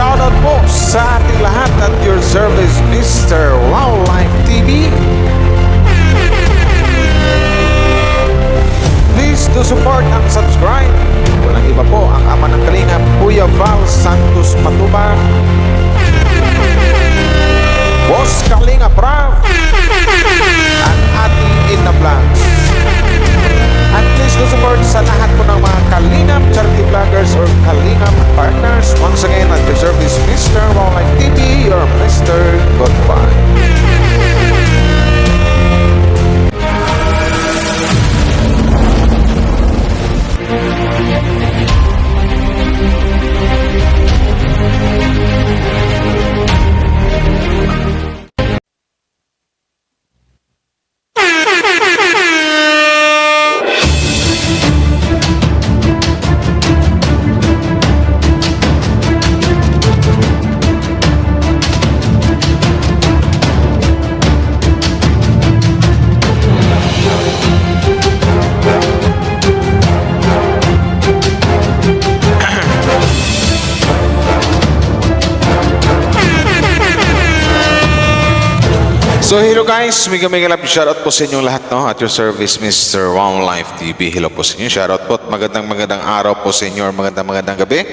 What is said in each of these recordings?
Shoutout po sa ating lahat at your service, Mr. Wildlife TV. Please do support and subscribe. Walang iba po ang ama ng Kalingap, Kuya Val Santos Matubang, Boss Kalingap Rav, at ating Inna Vlogs. At please do support sa lahat po ng mga Kalingap charity vloggers or Kalingap partners. Once again, at your service, Mr. Wildlife TV, your Mr. Goodbye. So hello guys, mega love shoutout po sa inyong lahat, no? At your service, Mr. Wildlife TV. Hello po sa inyo, shoutout po at magandang araw po sa inyo or magandang gabi.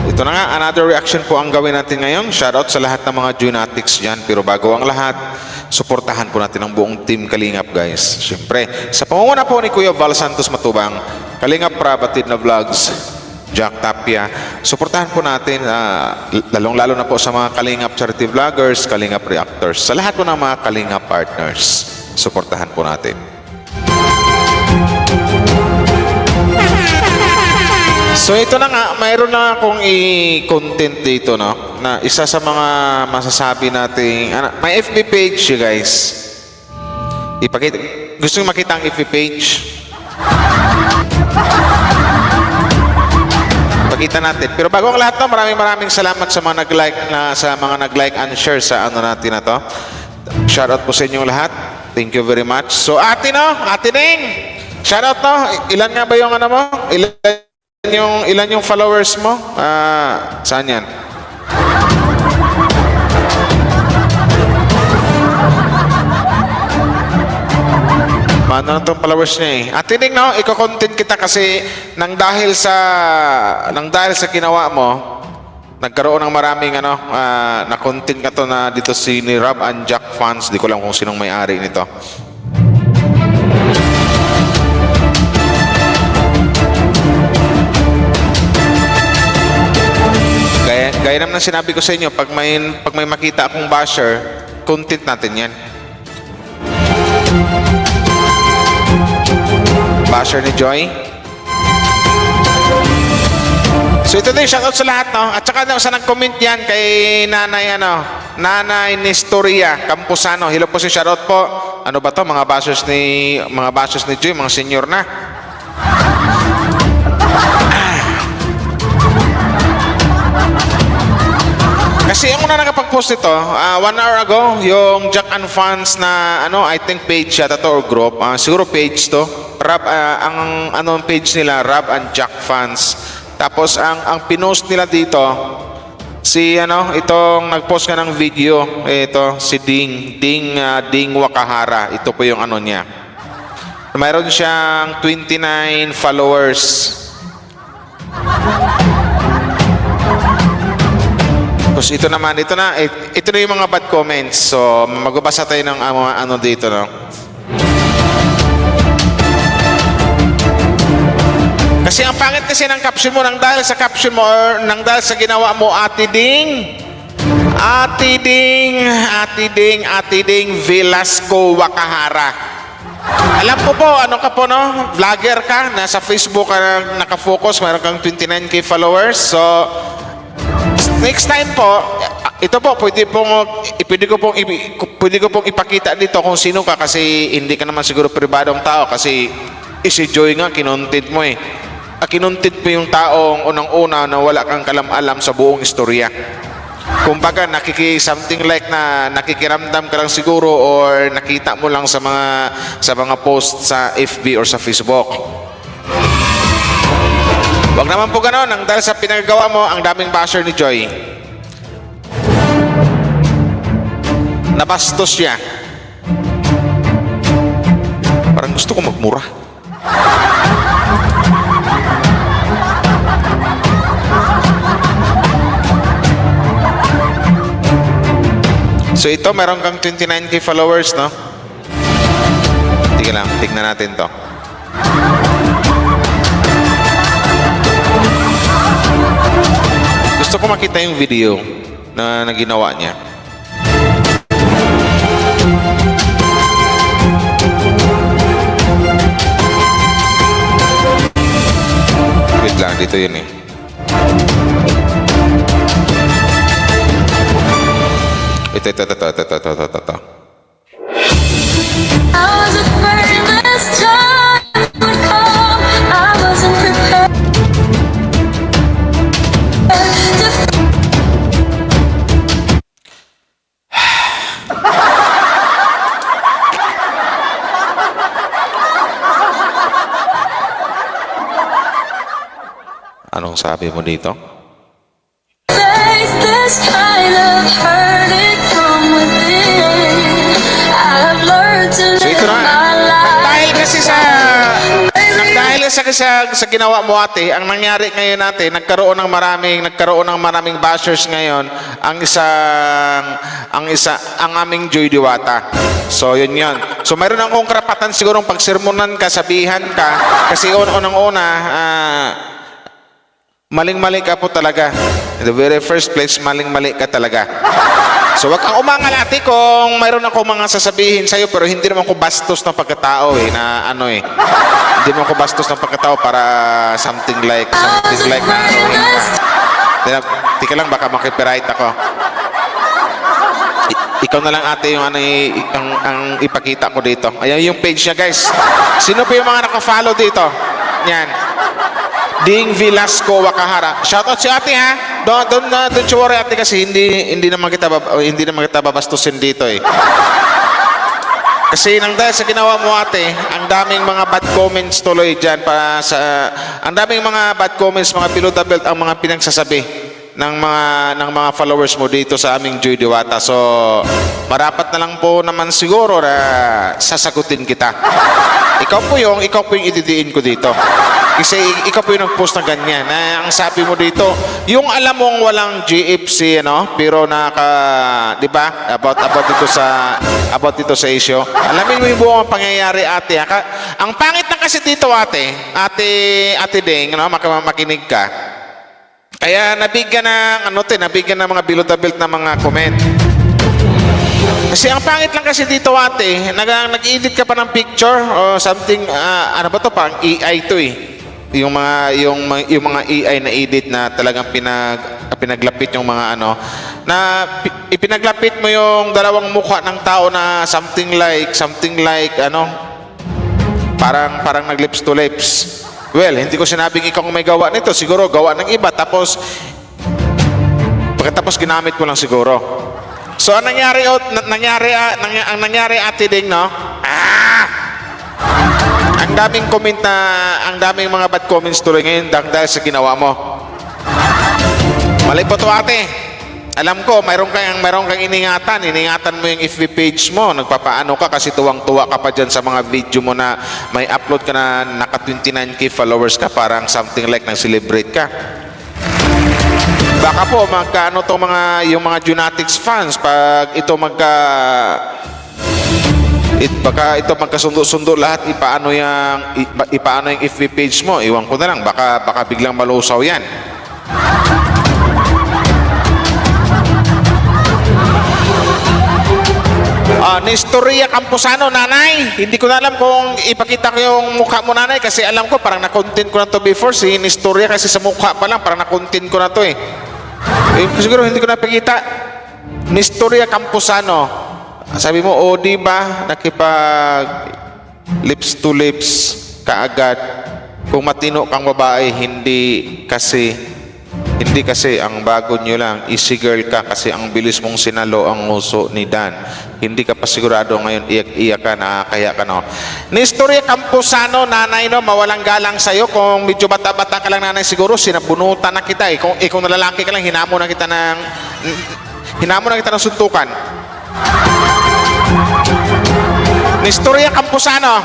Ito na nga, another reaction po ang gawin natin ngayon. Shoutout sa lahat ng mga Junatics dyan. Pero bago ang lahat, suportahan po natin ang buong team Kalingap guys. Siyempre, sa pamumuna po ni Kuya Val Santos Matubang, Kalingap Prabatid na Vlogs, Jack Tapia, suportahan po natin, lalong-lalo na po sa mga Kalingap charity vloggers, Kalingap reactors, sa lahat po ng mga Kalingap partners, suportahan po natin. So ito na nga, mayroon na akong i-content dito, no? Na isa sa mga masasabi nating, may FB page guys. Ipakita, gusto nyo makita ang FB page? Pakita natin. Pero bago ang lahat, no, maraming salamat sa mga nag-like and share sa ano natin na to. Shoutout po sa inyong lahat. Thank you very much. So ate Ning, shoutout no. Ilan nga ba yung ano mo? Ilan yung followers mo? Saan yan? Ano itong followers niya eh. At tinig no, iko-content kita kasi nang dahil sa ginawa mo, nagkaroon ng maraming na-content ka to na dito si ni Rob and Jack fans. Di ko lang kung sinong may-ari nito. Gaya naman sinabi ko sa inyo, pag may makita akong basher, content natin yan. Basher ni Joy. So ito din, shoutout sa lahat, no? At saka sa nag-comment yan kay Nanay Nestoria Campusano. Hello po si shoutout po. Ano ba to? Mga bashers ni Joy, mga senior na. Kasi yung una nakapag-post ito, 1 hour ago, yung Jack and Fans na, I think page yata to or group, siguro page to. Ang page nila, Rob and Jack Fans. Tapos, ang pinost nila dito, itong nag-post ka ng video, ito, si Ding Wakahara. Ito po yung niya. Mayroon siyang 29 followers. Tapos ito na yung mga bad comments. So magbabasa tayo ng mga dito, no? Kasi ang pangit kasi ng caption mo, nang dahil sa caption mo or nang dahil sa ginawa mo, Ate Ding Velasco Wakahara. Alam ko po, ka po, no? Vlogger ka, nasa Facebook ka nakafocus, mayroon kang 29k followers. So next time po, ito po, pwede ko pong ipakita dito kung sino ka kasi hindi ka naman siguro pribadong tao kasi si Joy nga, kinontent mo eh. Kinontent mo yung taong unang-una na wala kang kalam-alam sa buong istorya. Kumbaga, something like na nakikiramdam ka lang siguro or nakita mo lang sa mga post sa FB or sa Facebook. Wag naman po ganon, ang dahil sa pinagagawa mo, ang daming basher ni Joy. Nabastos siya. Parang gusto ko magmura. So ito, meron kang 29k followers, no? Tingnan lang, tignan natin to. Gusto ko makita yung video na ginawa niya. Wait lang, dito yun eh. Ito. I was afraid this time would come. I wasn't prepared to Anong sabi mo dito? face this kind of hurting from within. I've learned to So live ito na. my life. Dahil kasi sa ginawa mo ate, ang nangyari ngayon natin, nagkaroon ng maraming bashers ngayon, ang aming Joy Diwata. So yun. So mayroon akong karapatan sigurong pagsermonan ka, sabihan ka, kasi unang-una, maling-mali ka po talaga. In the very first place, maling-mali ka talaga. So wag kang umangal ate kung mayroon ako mga sasabihin sa'yo, pero hindi naman ko bastos ng pagkatao na ano eh. Hindi naman ko bastos ng pagkatao para something like na Tika lang, baka makipiright ako. Ikaw na lang ate yung ang ipakita ko dito. Ayan yung page niya guys. Sino pa yung mga naka-follow dito? Yan. Ding Velasco Wakahara. Shoutout si ate ha. Don't you worry ate kasi hindi naman kita babastusin dito eh. Kasi nang dahil sa ginawa mo ate, ang daming mga bad comments tuloy diyan ang daming mga bad comments, mga below the belt ang mga pinagsasabi ng mga followers mo dito sa aming Joy Diwata. So, marapat na lang po naman siguro na sasagutin kita. Ikaw po yung ididiin ko dito. Kasi ikaw po yung nag-post na ganyan. Na ang sabi mo dito, yung alam mong walang GFC, pero di ba? About dito sa issue. Alamin mo yung buong pangyayari, ate. Ang pangit na kasi dito, ate Ding, makinig ka. Kaya nabigyan ng mga below the belt na mga comment. Kasi ang pangit lang kasi dito ate, nag-edit ka pa ng picture o something, ano ba to, pang AI to eh. Yung mga AI na edit na talagang pinaglapit yung mga ipinaglapit mo yung dalawang mukha ng tao na something like parang nag lips to lips. Well, hindi ko sinabing ikaw may gawa nito, siguro gawa ng iba tapos pagkatapos ginamit mo lang siguro. So ang nangyari ate Ding, ang daming comment ang daming mga bad comments tuloy ngayon dahil sa ginawa mo. Mali po to ate. Alam ko, mayroon kang iningatan mo yung FB page mo, nagpapaano ka kasi tuwang-tuwa ka pa dyan sa mga video mo na may upload ka na naka 29k followers ka, parang something like nang celebrate ka. Baka po yung mga Junatics fans pag ito magkasundo-sundo lahat ipaano yung FB page mo, iwan ko na lang, baka biglang malusaw yan. Nestorya Camposano, nanay, hindi ko na alam kung ipakita ko yung mukha mo, nanay, kasi alam ko parang na-content ko na to before. Si Nestorya kasi sa mukha pa lang parang na-content ko na to eh. Siguro hindi ko napakita. Nestorya Camposano, sabi mo, di ba nakipag lips to lips kaagad? Kung matino kang babae, hindi kasi Hindi kasi, ang bago nyo lang, easy girl ka kasi ang bilis mong sinalo ang nguso ni Dan. Hindi ka pa sigurado ngayon, iyak-iyak ka, nakakaya ka, no? Nestorya Camposano, nanay, no, mawalang galang sa'yo. Kung medyo bata-bata ka lang, nanay, siguro, sinabunutan na kita. Kung nalalaki ka lang, hinamo na kita ng suntukan. Nestorya Camposano,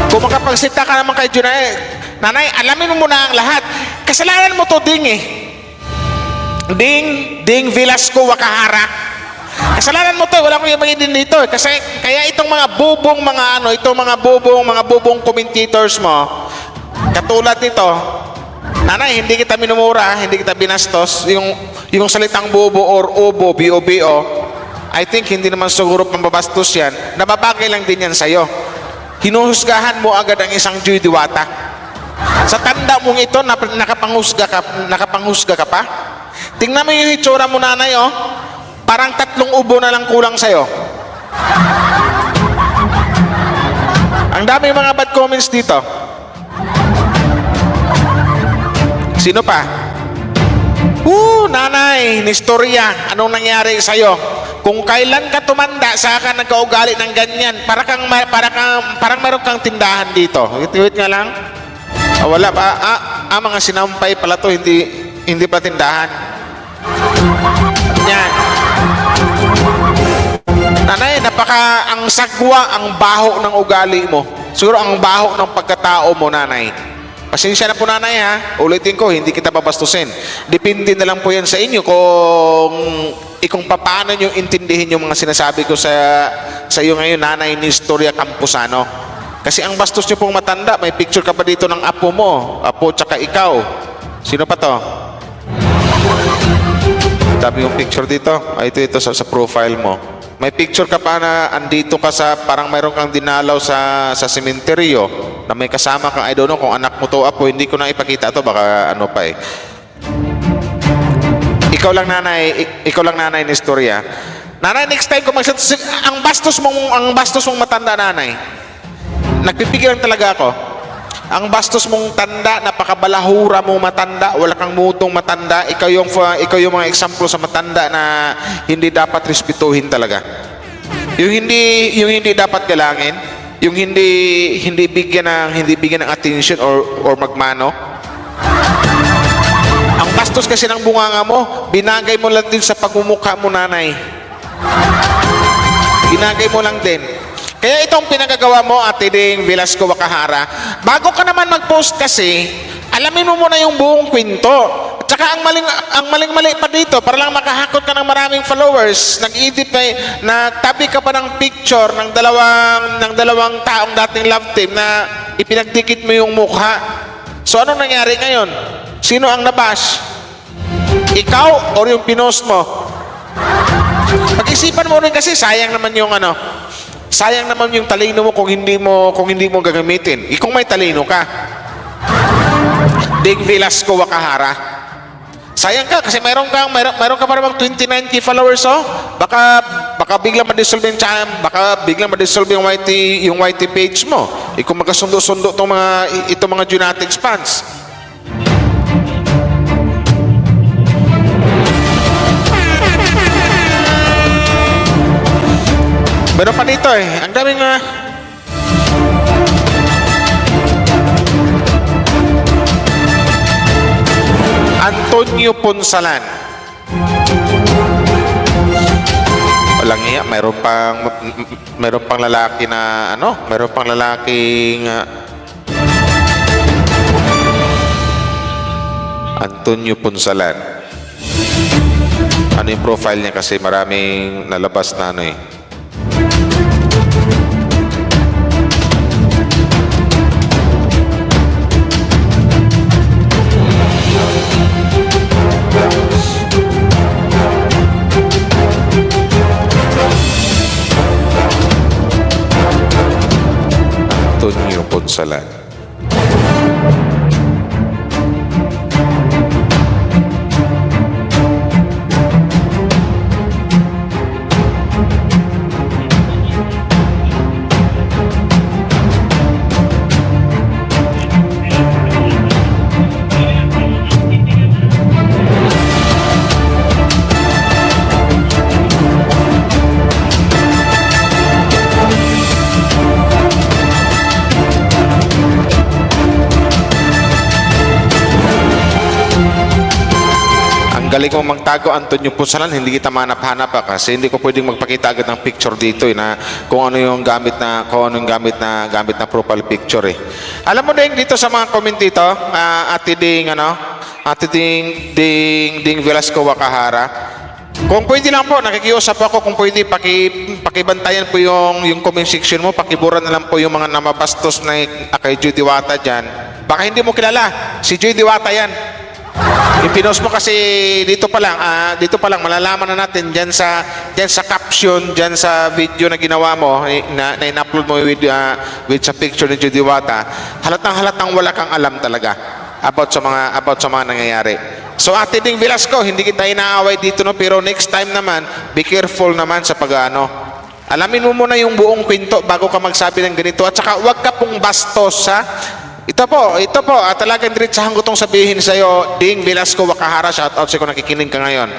kung makapagsita ka naman kay Junay, nanay, alamin mo muna ang lahat. Kasalanan mo to, Ding, eh. Ding Velasco Wakahara. Kasalanan mo to, wala akong ibang din dito, eh. Kasi, kaya itong mga bubong, mga bubong commentators mo, katulad nito, nanay, hindi kita minumura, hindi kita binastos, yung salitang bobo or obo, B-O-B-O, I think hindi naman siguro pambabastos yan, nababagay lang din yan sa'yo. Hinuhusgahan mo agad ang isang Joy Diwata. Sa tanda mong ito, nakapanghusga ka pa? Tingnan mo yung itsura mo, nanay, oh. Parang 3 ubo na lang kulang sa'yo. Ang dami mga bad comments dito. Sino pa? Nanay, Nestorya, anong nangyari sa'yo? Kung kailan ka tumanda, saka nagkaugali ng ganyan, parang meron kang tindahan dito. Wait nga lang. Wala pa. Mga sinampay pala to, hindi pa tindahan. Yan. Nanay, ang sagwa, ang baho ng ugali mo. Siguro ang baho ng pagkatao mo, nanay. Pasensya na po, nanay, ha. Ulitin ko, hindi kita babastusin. Depende na lang po yan sa inyo kung paano nyo intindihin yung mga sinasabi ko sa iyo ngayon, nanay Nestorya Camposano. Kasi ang bastos nyo pong matanda, may picture ka pa dito ng apo mo. Apo tsaka ikaw. Sino pa to? Dami yung picture dito. Ito sa profile mo. May picture ka pa na andito ka parang mayroon kang dinalaw sa sementeryo na may kasama kang, I don't know kung anak mo to, apo. Hindi ko na ipakita to, baka ano pa eh. Ikaw lang, nanay Nestorya. Nanay, next time kung ang bastos mong matanda, nanay. Nagpipigilan talaga ako. Ang bastos mong tanda, napakabalahura mong matanda, wala kang mutong matanda, ikaw yung mga eksemplo sa matanda na hindi dapat respetuhin talaga. Yung hindi dapat galangin, yung hindi bigyan ng attention or magmano. Ang bastos kasi ng bunganga mo, binagay mo lang din sa pagmumukha mo, nanay. Binagay mo lang din. Kaya itong pinagagawa mo, Ate Ding Velasco Wakahara, bago ka naman mag-post kasi, alamin mo muna yung buong kwento. At saka ang maling-mali pa dito, para lang makahakot ka ng maraming followers, nag-edit pa, nagtabi ka pa ng picture ng dalawang taong dating love team na ipinagdikit mo yung mukha. So ano nangyari ngayon? Sino ang nabash? Ikaw o yung pinost mo? Pag-isipan mo rin kasi sayang naman yung sayang naman yung talino mo kung hindi mo gagamitin. Kung may talino ka. Ding Velasco Wakahara. Sayang ka kasi meron ka pa namang 29k followers, oh. Baka biglang ma-dissolve yung YT page mo. Kung magkasundo-sundo itong mga Junatics fans. Meron pa dito eh. Ang daming Antonio Ponsalan. Walang iya. Meron pang lalaki na meron pang lalaking Antonio Ponsalan. Ano yung profile niya kasi maraming nalabas na eh. Antonio Ponsalan. galing mo magtago, Antonio Pusalan, hindi kita manap-hanap kasi hindi ko pwedeng magpakita agad ng picture dito na kung ano yung gamit na profile picture Alam mo din dito sa mga comment dito, Ate Ding Velasco Wakahara. Kung pwede lang po, nakikiusap ako kung pwede pakibantayan po yung comment section mo, pakibura na lang po yung mga namabastos na kay Joy Diwata dyan. Baka hindi mo kilala, si Joy Diwata yan. Ipinost mo kasi dito pa lang malalaman na natin diyan sa caption, diyan sa video na ginawa mo na in-upload mo with sa picture ni Joy Diwata. Halatang wala kang alam talaga about sa mga nangyayari. So Ate Ding Velasco, hindi kita inaaway dito pero next time naman, be careful naman sa pag-ano. Alamin mo muna yung buong kwento bago ka magsabi ng ganito at saka wag ka pong bastos ha. Ito po, talagang diretsahan ko itong sabihin sa iyo, Ding Velasco Wakahara, shoutout sa kung nakikinig ka ngayon.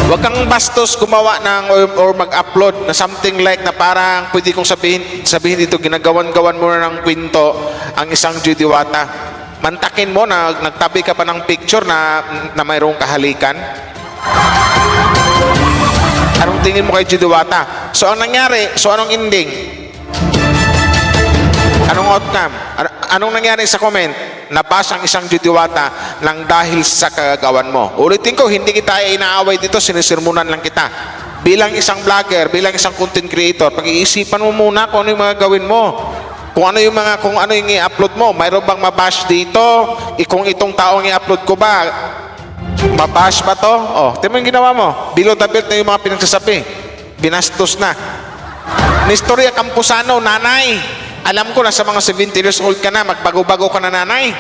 Huwag kang bastos gumawa or mag-upload na something like na parang pwede kong sabihin dito, ginagawan-gawan mo na ng kwento ang isang Joy Diwata. Mantakin mo na nagtabi ka pa ng picture na mayroong kahalikan. Anong tingin mo kay Joy Diwata? So ang nangyari, anong ending? Anong outcome? Anong nangyari sa comment? Nabash ang isang Joy Diwata nang dahil sa kagagawan mo. Ulitin ko, hindi kita inaaway dito, sinisirmunan lang kita. Bilang isang vlogger, bilang isang content creator, pag-iisipan mo muna kung ano yung mga gawin mo. Kung ano yung i-upload mo. Mayroon bang mabash dito? Kung itong taong i-upload ko ba, mabash ba to? Tingnan mo yung ginawa mo. Below the belt na yung mga pinagsasabi. Binastos na. Nestorya Campusano, nanay. Alam ko na sa mga 70 years old ka na, magbago-bago ka na nanay.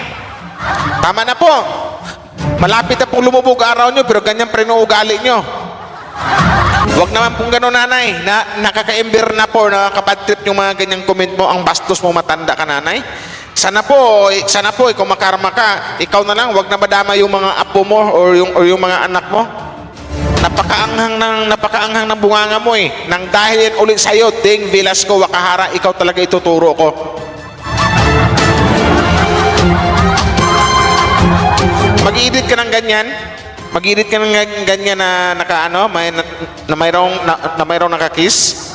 Tama na po. Malapit na pong lumubog araw nyo, pero ganyan pa rin ang ugali nyo. Huwag naman pong gano'n nanay, na nakaka-ember na po, nakaka-bad trip yung mga ganyang comment mo, ang bastos mo matanda ka nanay. Sana po, kung makarma ka, ikaw na lang, huwag na madama yung mga apo mo or yung mga anak mo. Napakaanghang ng bunganga mo Nang dahil yan ulit sa'yo, Ding Velasco Wakahara, ikaw talaga ituturo ko. Mag-i-edit ka ng ganyan. Mag-i-edit ka ng ganyan na mayroong nakakiss.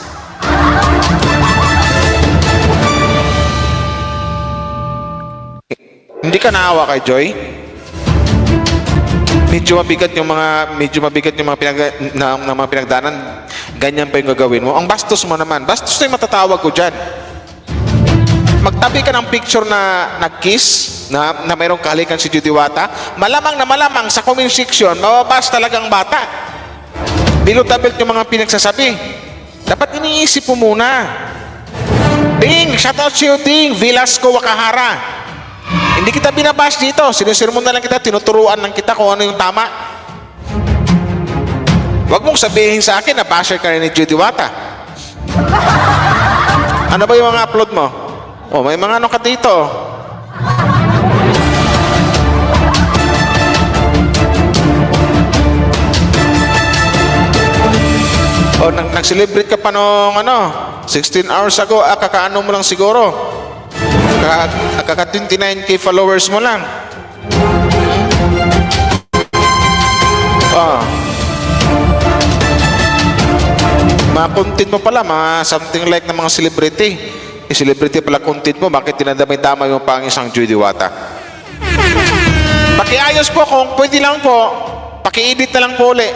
Hindi ka naawa kay Joy? Medyo mabigat yung mga pinagdaanan, ganyan pa yung gagawin mo. Ang bastos mo naman, bastos na yung matatawag ko dyan. Magtabi ka ng picture na nag-kiss, na mayroong kahalikan si Joy Diwata, malamang sa comment section, mababas talagang bata. Below the belt yung mga pinagsasabi. Dapat iniisip mo muna. Ding, shoutout sa'yo Ding Velasco Wakahara. Hindi kita binabash dito. Sinisirmon na lang kita, tinuturuan lang kita kung ano yung tama. Huwag mong sabihin sa akin na basher ka rin ni Joy Diwata. Ano ba yung mga upload mo? May mga ano ka dito. Nag-celebrate ka pa nung 16 hours ago, kakaano mo lang siguro. Kaka 29k followers mo lang. Mga content mo pala, mga something like na mga celebrity. Celebrity pala content mo, bakit tinadamay-damay mo pa ang isang Joy Diwata? Pakiayos po kung pwede lang po, paki-edit na lang po ulit.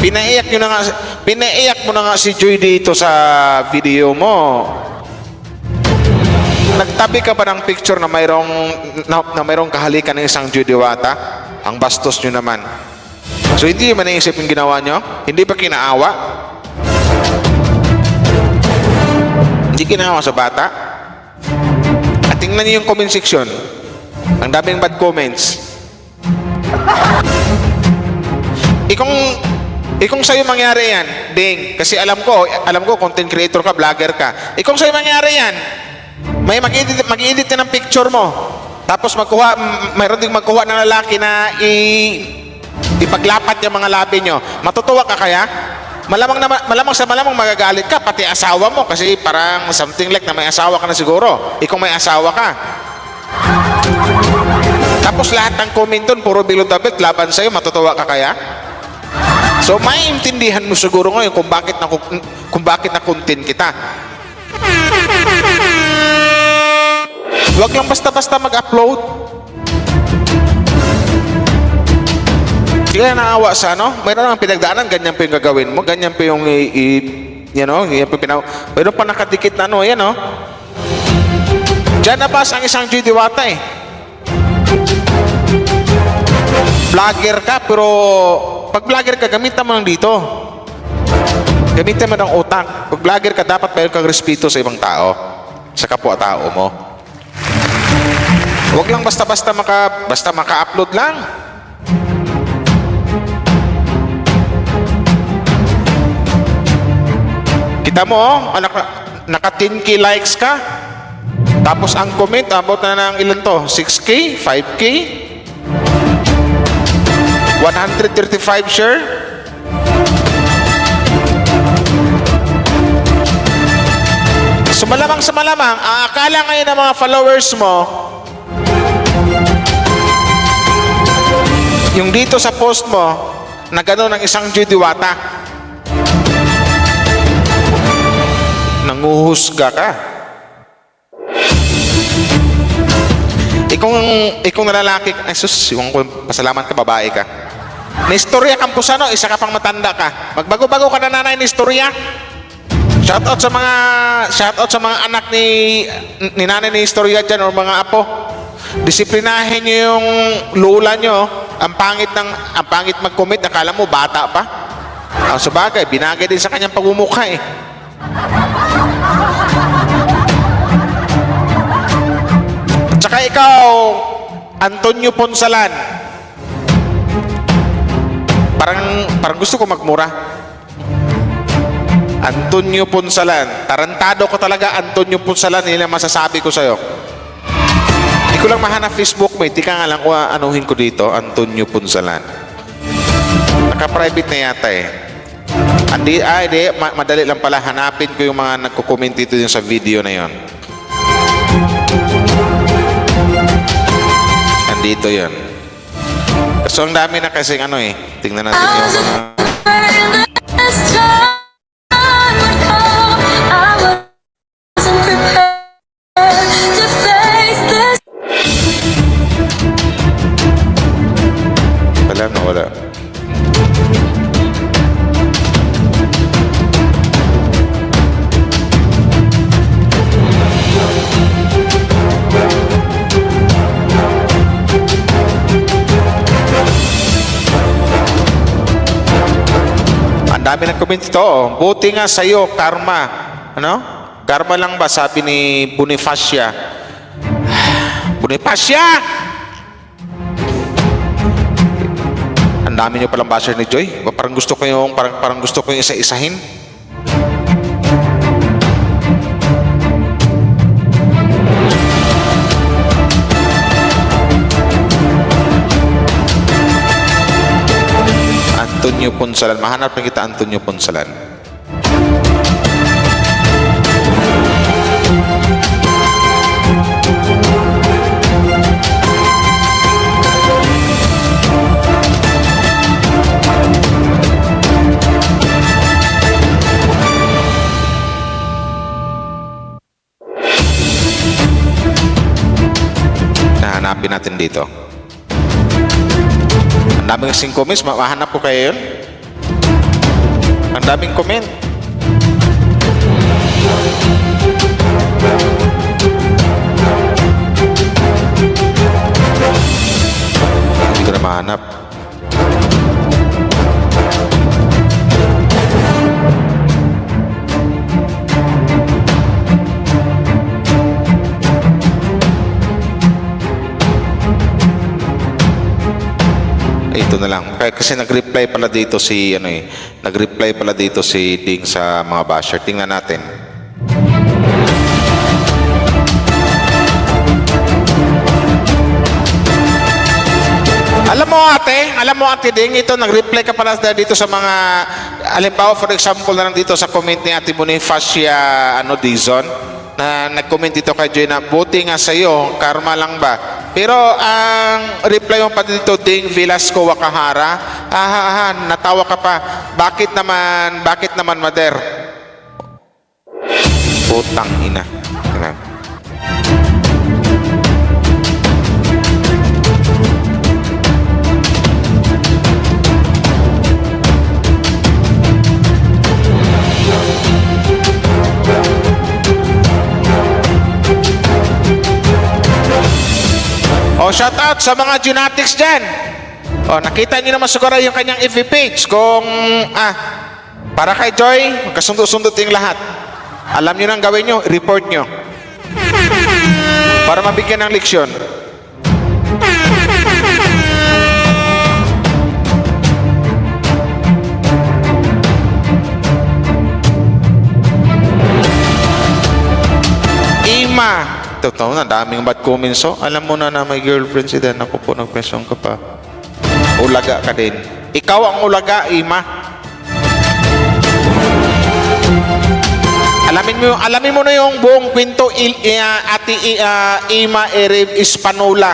Pinaiyak mo na nga si Joy dito sa video mo. Nagtabi ka ba ng picture na mayroong kahalikan ng isang Joy Diwata? Ang bastos nyo naman. So hindi man naisip yung ginawa nyo? Hindi ba kinaawa? Hindi kinaawa sa bata? At tingnan nyo yung comment section. Ang daming bad comments. Kung sa'yo mangyari yan, Ding, kasi alam ko content creator ka, vlogger ka. Kung sa'yo mangyari yan, may mag-edit ka ng picture mo. Tapos mayroon ding magkuha ng lalaki na ipaglapat yung mga labi nyo. Matutuwa ka kaya? Malamang magagalit ka, pati asawa mo. Kasi parang something like na may asawa ka na siguro. Kung may asawa ka. Tapos lahat ng comment doon, puro below the belt, laban sa'yo, matutuwa ka kaya? So, maiintindihan mo siguro ngayon kung bakit na-content kita. Huwag lang basta-basta mag-upload. Kaya naawa sa ano, mayroon ang pinagdaanan, ganyan pa yung gagawin mo, ganyan pa yung ganyan pa mayroon pa nakadikit na ano, yan o. Diyan nabas ang isang G. Diwata eh. Vlogger ka, pero pag vlogger ka, gamitan mo lang dito. Gamitan mo ng utak. Pag vlogger ka, dapat mayroon kang respeto sa ibang tao, sa kapwa-tao mo. Huwag lang basta-basta maka-upload lang. Kita mo, naka 10K likes ka. Tapos ang comment, about na ng ilan to? 6K? 5K? 135 share? So malamang sa malamang, ang akala ngayon ng mga followers mo, yung dito sa post mo, na gano'n ng isang G. Diwata, nanguhusga ka. Ikaw na lalaki, ay sus, pasalamat ka, babae ka. Nistorya Campusano, isa ka pang matanda ka. Magbago-bago ka na nanay ni istorya. Shoutout sa mga anak ni nanay ni istorya dyan o mga apo. Disiplinahin nyo yung lola nyo. Ang pangit mag-commit, nakala mo bata pa. Sa bagay, binagay din sa kanyang pagmumukha eh. Tsaka ikaw, Antonio Ponsalan, parang gusto ko magmura. Antonio Ponsalan, tarantado ko talaga. Antonio Ponsalan, yun ang masasabi ko sa'yo. Hindi ko lang mahanap Facebook mo, hindi ka nga lang kung anuhin ko dito. Antonio Ponsalan, naka-private na yata eh. Madali lang pala, hanapin ko yung mga nagko-comment dito yung sa video na yon. Andito yon. So ang dami na kasing ano eh. Tingnan natin yung mga... This time would come. I wasn't prepared to face this. Wala. Ang dami ng comment ito. Oh. Buti nga sa'yo, karma. Ano? Karma lang ba? Sabi ni Bonifacia. Bonifacia! Ang dami niyo palang basher ni Joy. Parang gusto ko yung isa-isahin. Antonio Ponsalan. Mahanap na kita Antonio Ponsalan. Hanapin natin dito. Ang daming kasing comments, mahanap ko kayo yun. Ang daming comment. Hindi ko na mahanap. Ito na lang. Kasi nag-reply pala dito si Ding sa mga basher. Tingnan natin. Alam mo ate Ding, ito nag-reply ka pala dito sa mga, halimbawa for example na lang dito sa comment ni Ate Bonifacia Dizon. na nag-comment dito kay Joy na buti nga sa'yo, karma lang ba? Pero ang reply mo pa dito, Ding Velasco Wakahara, natawa ka pa. Bakit naman, Mader? Putang ina. Tingnan. Oh, shout out sa mga genetics dyan. Oh, nakita niyo naman siguro yung kanyang FB page. Kung, para kay Joy, magkasundo-sundo yung lahat. Alam niyo nang gawin niyo, report niyo. Para mabigyan ng leksyon. Ima. Totoo na, daming bad comments. So, alam mo na may girlfriend si Dan. Ako po, nagpresyon ka pa. Ulaga ka din. Ikaw ang ulaga, Ima. Alamin mo na yung buong kwento, Ima Ereb Hispanola.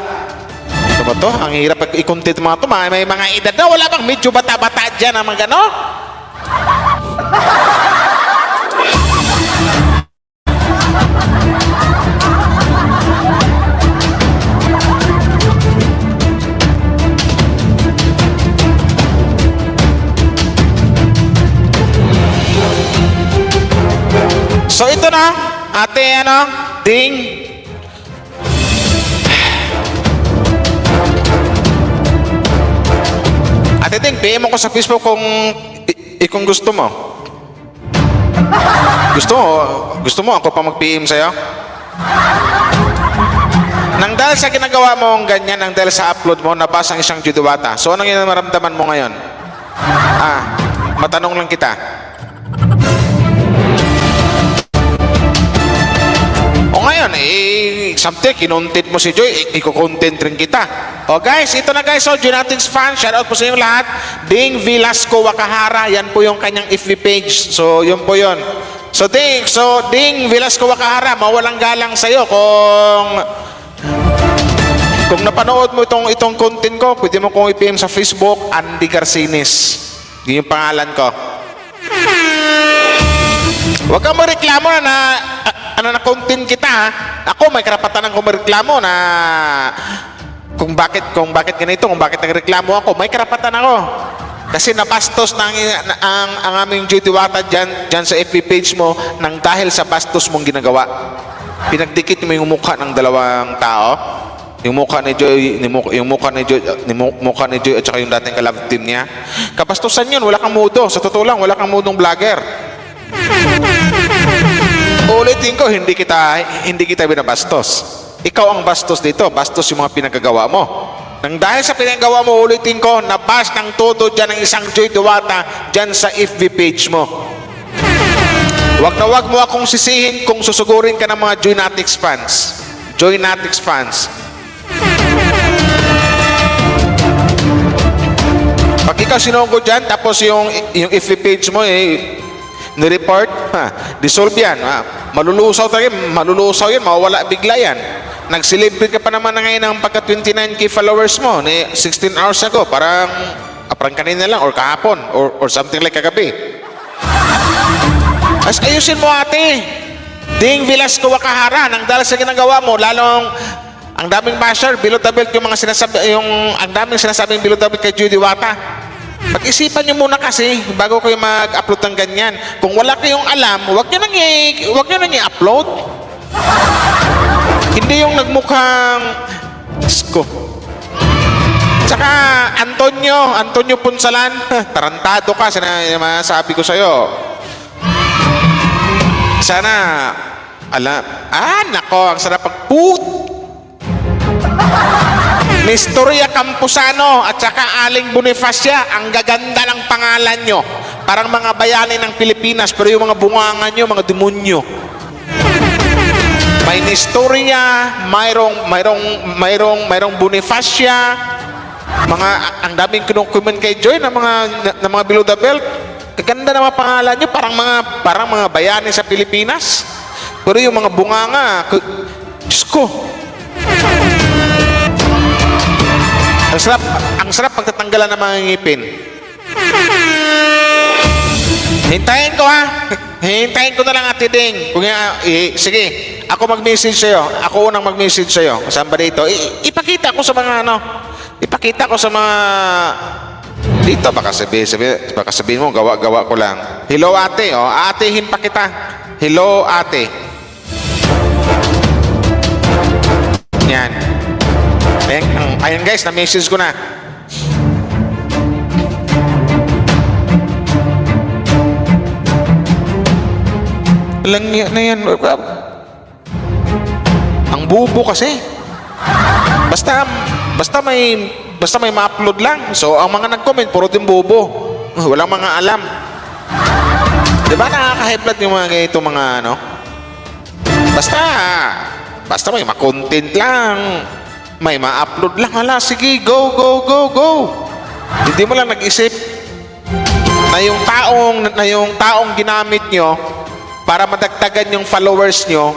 Ano ba to? Ang hirap pag i-content mga to. May mga edad na. Wala bang medyo bata-bata dyan ang mga gano? So ito na, ate Ding. Ate Ding, PM mo ko sa Facebook kung gusto mo. Gusto mo ako pa mag-PM sa'yo? Nang dahil sa ginagawa mo ganyan, nang dahil sa upload mo, nabasa ang isang judiwata. So anong yung maramdaman mo ngayon? Matanong lang kita. O ngayon, something, kinontent mo si Joy, iko-content rin kita. O guys, ito na guys, Genetics fan, shoutout po sa inyo lahat. Ding Velasco Wakahara, yan po yung kanyang FB page. So, yun po yun. So, Ding Velasco Wakahara, mawalang galang sa'yo kung napanood mo itong content ko, pwede mo kong i-PM sa Facebook, Andy Garcinis. Yun yung pangalan ko. Huwag kang mareklamo na content kita, ha? Ako may karapatan ng kumareklamo na kung bakit ganito, kung bakit nagreklamo ako, may karapatan ako. Kasi nabastos ang aming Jutiwata dyan sa FB page mo nang dahil sa bastos mong ginagawa. Pinagdikit mo yung mukha ng dalawang tao. Yung mukha ni Joy at saka yung dating ka-love team niya. Kabastusan yun, wala kang mudo. Sa totoo lang, wala kang mudong vlogger. Ulitin ko, hindi kita binabastos. Ikaw ang bastos dito. Bastos yung mga pinagagawa mo. Nang dahil sa pinagagawa mo, ulitin ko, nabas ng todo dyan ng isang Joy Diwata dyan sa FB page mo. Wag na wag mo akong sisihin kung susugurin ka ng mga Joynatics fans. Joynatics fans. Pag ikaw sinugo dyan, tapos yung FB page mo, ni-report, dissolve yan. Malulusaw yan, mawawala bigla yan. Nag-celebrate ka pa naman na ngayon ng pagka 29K followers mo, 16 hours ago, parang kanina lang, or kahapon, or something like kagabi. As ayusin mo ate, Ding Velasco Wakahara, nang dahil sa ginagawa mo, lalong ang daming basher, below the belt ang daming sinasabing below the belt kay Judy Wata. Pag-isipan nyo muna kasi bago kayo mag-upload ng ganyan. Kung wala kayong alam, huwag nyo nang i-upload. Hindi yung nagmukhang Isko. Tsaka Antonio Punsalan, tarantado ka, sabi ko sa'yo. Sana, nako, ang sarap Mistoria Campusano at saka Aling Bonifacia, ang gaganda ng pangalan nyo. Parang mga bayani ng Pilipinas, pero yung mga bungangan nyo, mga demonyo. May Mistoria, mayroong Bonifacia, ang daming kinukumen kay Joy na mga below the belt. Gaganda ng mga pangalan nyo, parang mga bayani sa Pilipinas. Pero yung mga bunganga, Diyos ko. Ang sarap pagtatanggalan ng mga ngipin. Hintayin ko ha. Hintayin ko na lang Ate Ding. Kung sige, ako mag-message sa'yo. Ako unang mag-message sa'yo. Saan ba dito? Ipakita ko sa mga ano. Ipakita ko sa mga dito. Baka sabihin mo, gawa-gawa ko lang. Hello ate. Oh, atehin pa kita. Hello ate. Yan. Ayan guys, na-message ko na. Lang na yan. Ang bubo kasi. Basta may ma-upload lang. So, ang mga nag-comment, puro din bobo. Walang mga alam. Diba nakaka-high blood yung mga ganito mga ano? Basta may ma-content lang. May ma-upload lang. Hala, sige, go. Hindi mo lang nag-isip na yung taong ginamit nyo para madagdagan yung followers nyo,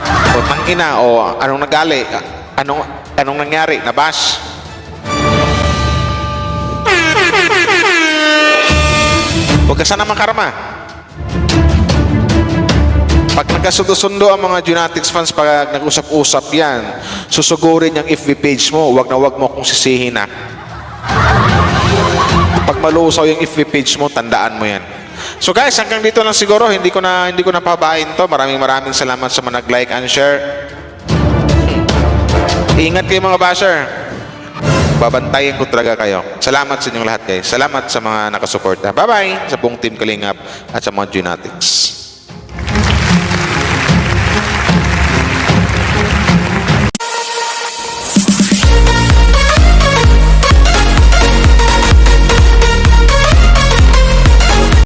o tangina, o anong nagali, anong nangyari, nabash. Huwag ka sana makarma. Pag nagkasundo-sundo ang mga Junatics fans, pag nag-usap-usap yan, susugurin yung FB page mo, wag mo kung sisihin na. Pag malusaw yung FB page mo, tandaan mo yan. So guys, hanggang dito lang siguro, hindi ko na pabain to. Maraming salamat sa mga nag-like and share. Ingat kayo mga basher. Babantayan ko talaga kayo. Salamat sa inyong lahat guys. Salamat sa mga nakasuporta. Bye-bye sa buong Team Kalingap at sa mga Junatics.